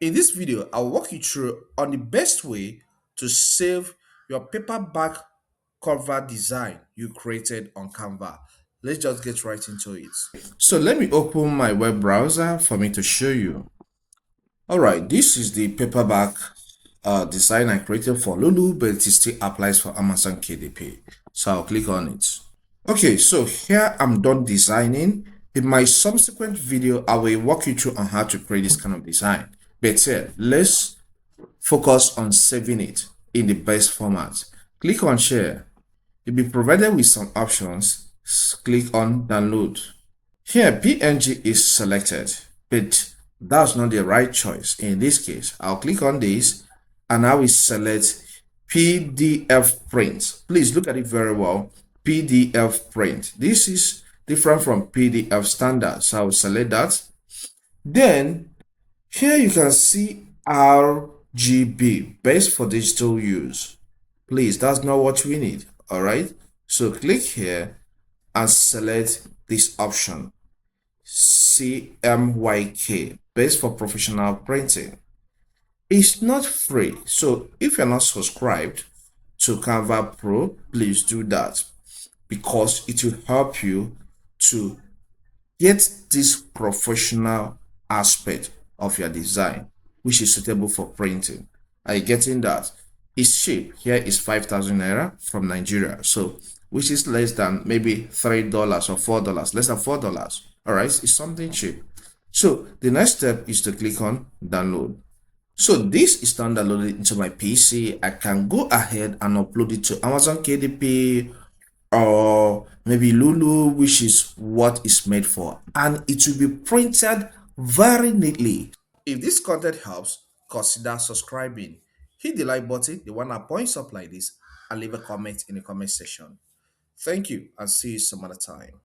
In this video, I'll walk you through on the best way to save your paperback cover design you created on Canva. Let's just get right into it. So let me open my web browser for me to show you. All right, this is the paperback design I created for Lulu, but it still applies for Amazon KDP. So I'll click on it. Okay, so here I'm done designing. In my subsequent video, I will walk you through on how to create this kind of design. But let's focus on saving it in the best format. Click on share. You'll be provided with some options. Click on download. Here PNG is selected, but that's not the right choice. In this case, I'll click on this and I will select PDF print. Please look at it very well. PDF print. This is different from PDF standard. So I will select that. Then here you can see RGB, best for digital use. Please, that's not what we need. All right. So click here and select this option. CMYK, best for professional printing. It's not free. So if you're not subscribed to Canva Pro, please do that because it will help you to get this professional aspect of your design, which is suitable for printing. Are you getting that? Its cheap. Here is 5,000 naira from Nigeria. So, which is less than maybe $3 or $4, less than $4. All right, it's something cheap. So, the next step is to click on download. So, this is now downloaded into my PC. I can go ahead and upload it to Amazon KDP or maybe Lulu, which is what it's made for, and it will be printed very neatly. If this content helps, consider subscribing. Hit the like button, the one that points up like this, and leave a comment in the comment section. Thank you and see you some other time.